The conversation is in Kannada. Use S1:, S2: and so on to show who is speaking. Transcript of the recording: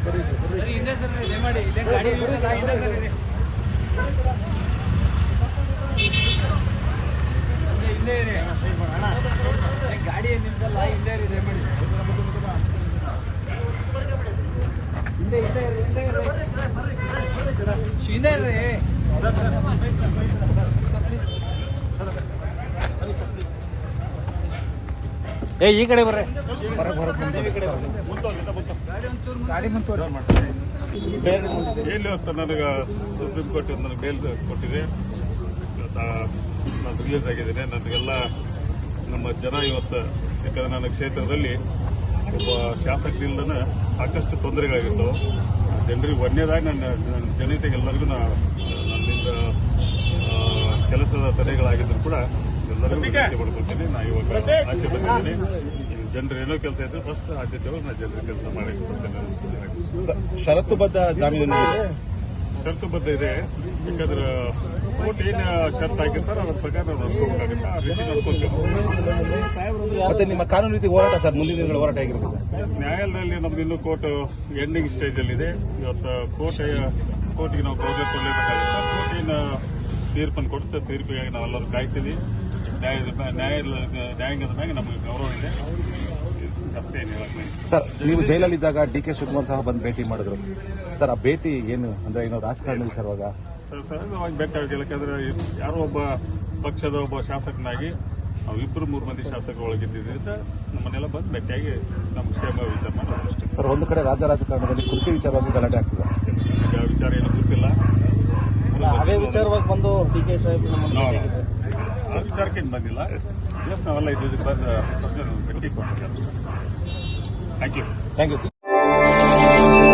S1: ಹಿಂದೆ ಸರ್ ದಯಮಾಡಿ ಇಲ್ಲೇ ಗಾಡಿ ನಿಲ್ಸಲ್ಲ, ಹಿಂದೆ ಸರ್ ಇರಿ. ಹಿಂದೆ ಇರಿ, ಗಾಡಿ ನಿಲ್ಸಲ್ಲ, ಹಿಂದೆ ಇರಿ ದಯಮಾಡಿ. ಹಿಂದೆ ಹಿಂದೆ ಇರಿ, ಹಿಂದೆ ಇರಿ, ಹಿಂದೆ ಇರ್ರಿ. ಏ ಈ ಕಡೆ ಬರ್ರಿ, ಗಾಡಿ ಮುಂದೆ
S2: ಬೇಲ್ ಇವತ್ತು ನನಗೆ ಸುಪ್ರೀಂ ಕೋರ್ಟ್ ನನಗೆ ಬೇಲ್ ಕೊಟ್ಟಿದೆ. ನಾನು ರಿಲೀಸ್ ಆಗಿದ್ದೇನೆ. ನನಗೆಲ್ಲ ನಮ್ಮ ಜನ ಇವತ್ತು, ಯಾಕಂದ್ರೆ ನನ್ನ ಕ್ಷೇತ್ರದಲ್ಲಿ ಒಬ್ಬ ಶಾಸಕರಿಂದನ ಸಾಕಷ್ಟು ತೊಂದರೆಗಳಾಗಿದ್ದವು. ಜನರಿಗೆ ಒಂದೇದಾಗಿ ನನ್ನ ಜನತೆಗೆಲ್ಲರಿಗೂ ನನ್ನಿಂದ ಕೆಲಸದ ತಡೆಗಳಾಗಿದ್ದರೂ ಕೂಡ ಎಲ್ಲರಿಗೂ ವಿನಂತಿ ಮಾಡ್ಕೊತೀನಿ. ನಾ ಇವಾಗ ಆಚೆ ಬಂದಿದ್ದೀನಿ. ಜನರು ಏನೋ ಕೆಲಸ ಇದ್ರೆ ಫಸ್ಟ್ ಆದ್ಯತೆ ನಾನು ಜನರ ಕೆಲಸ ಮಾಡಿ ಕೊಡ್ತೇನೆ.
S3: ಷರತ್ತುಬದ್ಧ ಜಾಮೀನು
S2: ಷರತ್ತುಬದ್ಧ ಇದೆ. ಯಾಕಂದ್ರೆ ಕೋರ್ಟ್ ಏನು ಷರತ್ತು ಹಾಕಿರ್ತಾರೆ ಅದ್ರ ಪ್ರಕಾರ ನಾವು ನಡ್ಕೋಬೇಕಾಗುತ್ತೆ. ಆ ರೀತಿ ನಡ್ಕೊಳ್ತೇವೆ.
S3: ಮತ್ತೆ ನಿಮ್ಮ ಕಾನೂನು ರೀತಿ ಹೋರಾಟ ಸರ್ ಮುಂದಿನ ದಿನಗಳ ಹೋರಾಟ ಆಗಿರುತ್ತೆ.
S2: ನ್ಯಾಯಾಲಯದಲ್ಲಿ ನಮ್ದು ಇನ್ನೂ ಕೋರ್ಟ್ ಎಂಡಿಂಗ್ ಸ್ಟೇಜ್ ಅಲ್ಲಿ ಇದೆ. ಇವತ್ತು ಕೋರ್ಟ್ಗೆ ನಾವು ಗೌರವ ಕೊಡಲೇಬೇಕಾಗುತ್ತೆ. ಕೋರ್ಟ್ ಏನು ತೀರ್ಪನ್ನು ಕೊಡುತ್ತೆ, ತೀರ್ಪಿಗಾಗಿ ನಾವೆಲ್ಲರೂ ಕಾಯ್ತೀವಿ. ನ್ಯಾಯಾಂಗದ ಮ್ಯಾಗೆ ನಮಗೆ ಗೌರವ ಇದೆ. ಅಷ್ಟೇ ಏನು ಹೇಳಕ್ಕೆ.
S3: ಸರ್, ನೀವು ಜೈಲಲ್ಲಿದ್ದಾಗ ಡಿ ಕೆ ಶಿವಕುಮಾರ್ ಸಹ ಬಂದು ಭೇಟಿ ಮಾಡಿದ್ರು ಸರ್. ಆ ಭೇಟಿ ಏನು ಅಂದ್ರೆ ಏನೋ ರಾಜಕಾರಣ ವಿಚಾರವಾಗ
S2: ಸಹಜವಾಗಿ ಭೇಟಿ ಆಗಿಲ್ಲ. ಯಾಕಂದ್ರೆ ಯಾರೋ ಒಬ್ಬ ಪಕ್ಷದ ಒಬ್ಬ ಶಾಸಕನಾಗಿ ನಾವು 2-3 ಮಂದಿ ಶಾಸಕರು ಒಳಗಿದ್ದರಿಂದ ನಮ್ಮನ್ನೆಲ್ಲ ಬಂದು ಭೇಟಿಯಾಗಿ ನಮ್ಮ ಕ್ಷೇಮ ವಿಚಾರ ಮಾಡೋದು ಅಷ್ಟೇ
S3: ಸರ್. ಒಂದು ಕಡೆ ರಾಜಕಾರಣದಲ್ಲಿ ಕುರ್ಚಿ ವಿಚಾರವಾಗಿ ಗಲಾಟೆ ಆಗ್ತದೆ.
S2: ವಿಚಾರ ಏನು ಗೊತ್ತಿಲ್ಲ.
S4: ಅದೇ ವಿಚಾರವಾಗಿ ಬಂದು ಡಿ ಕೆ ಸಾಹೇಬ್
S2: ಆ ವಿಚಾರಕ್ಕೆ ಏನು ಬಂದಿಲ್ಲ. ಜಸ್ಟ್ ನಾವೆಲ್ಲ ಇದಕ್ಕೆ ಬಂದು ಭೇಟಿ ಕೊಟ್ಟಿದ್ದೇವೆ. Thank you.
S3: Thank you sir.